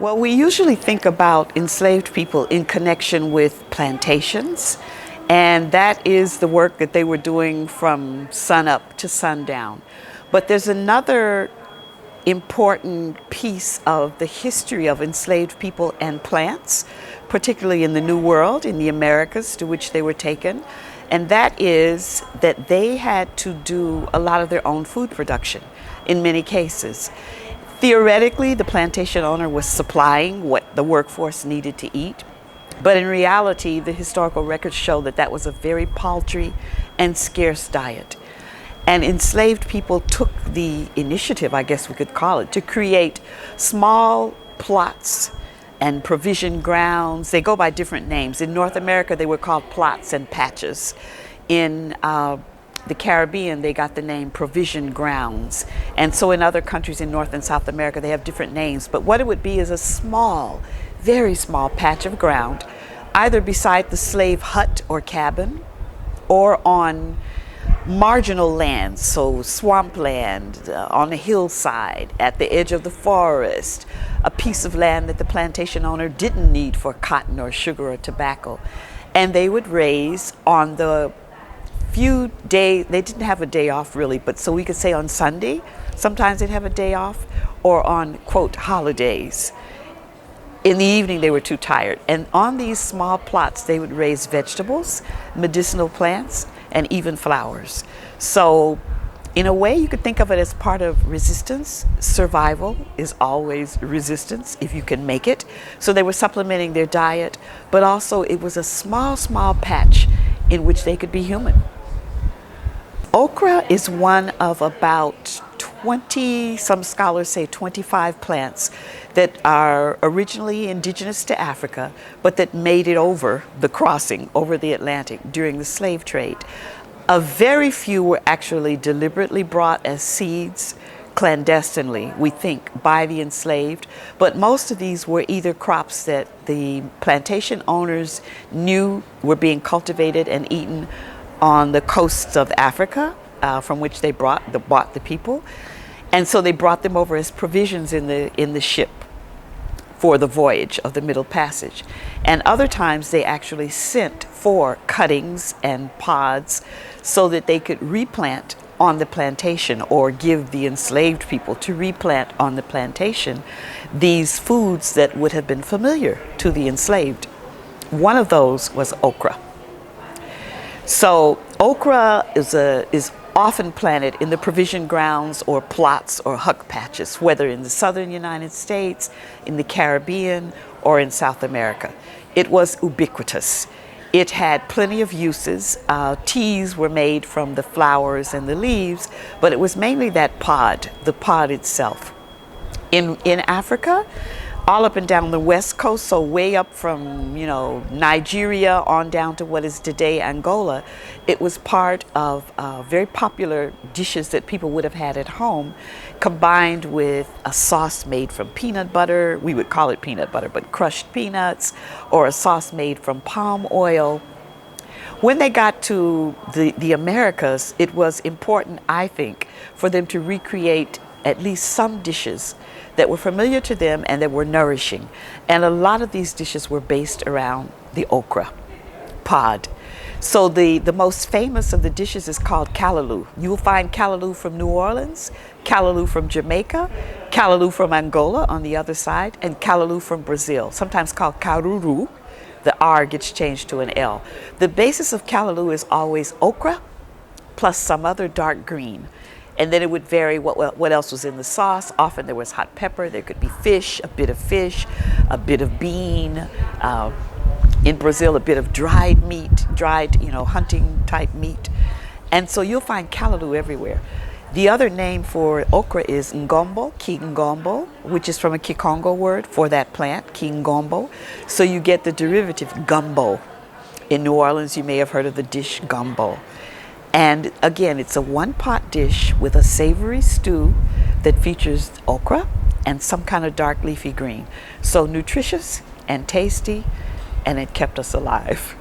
Well, we usually think about enslaved people in connection with plantations, and that is the work that they were doing from sunup to sundown. But there's another important piece of the history of enslaved people and plants, particularly in the New World, in the Americas to which they were taken, and that is that they had to do a lot of their own food production in many cases. Theoretically, the plantation owner was supplying what the workforce needed to eat, but in reality, the historical records show that that was a very paltry and scarce diet. And enslaved people took the initiative, I guess we could call it, to create small plots and provision grounds. They go by different names. In North America, they were called plots and patches. In the Caribbean, they got the name provision grounds. And so in other countries in North and South America, they have different names. But what it would be is a small, very small patch of ground, either beside the slave hut or cabin, or on marginal lands, so swampland, on a hillside, at the edge of the forest, a piece of land that the plantation owner didn't need for cotton or sugar or tobacco. And they would raise on the few days, they didn't have a day off really, but so we could say on Sunday, sometimes they'd have a day off, or on, quote, holidays. In the evening, they were too tired. And on these small plots, they would raise vegetables, medicinal plants, and even flowers. So in a way, you could think of it as part of resistance. Survival is always resistance if you can make it. So they were supplementing their diet, but also it was a small, small patch in which they could be human. Okra is one of about 20, some scholars say 25 plants that are originally indigenous to Africa, but that made it over the crossing, over the Atlantic during the slave trade. A very few were actually deliberately brought as seeds clandestinely, we think, by the enslaved, but most of these were either crops that the plantation owners knew were being cultivated and eaten on the coasts of Africa, from which they bought the people. And so they brought them over as provisions in the ship for the voyage of the Middle Passage. And other times they actually sent for cuttings and pods so that they could replant on the plantation, or give the enslaved people to replant on the plantation these foods that would have been familiar to the enslaved. One of those was okra. So okra is often planted in the provision grounds or plots or huck patches, whether in the southern United States, in the Caribbean, or in South America. It was ubiquitous. It had plenty of uses. Teas were made from the flowers and the leaves, but it was mainly that pod, the pod itself. In Africa, all up and down the west coast, so way up from, Nigeria on down to what is today Angola, it was part of very popular dishes that people would have had at home, combined with a sauce made from peanut butter. We would call it peanut butter, but crushed peanuts, or a sauce made from palm oil. When they got to the Americas, it was important, I think, for them to recreate at least some dishes that were familiar to them and that were nourishing. And a lot of these dishes were based around the okra pod. So the most famous of the dishes is called callaloo. You will find callaloo from New Orleans, callaloo from Jamaica, callaloo from Angola on the other side, and callaloo from Brazil, sometimes called caruru. The R gets changed to an L. The basis of callaloo is always okra plus some other dark green. And then it would vary what else was in the sauce. Often there was hot pepper, there could be fish, a bit of bean. In Brazil, a bit of dried meat, hunting type meat. And so you'll find callaloo everywhere. The other name for okra is ngombo, kingombo, which is from a Kikongo word for that plant, kingombo. So you get the derivative gumbo. In New Orleans, you may have heard of the dish gumbo. And again, it's a one-pot dish with a savory stew that features okra and some kind of dark leafy green. So nutritious and tasty, and it kept us alive.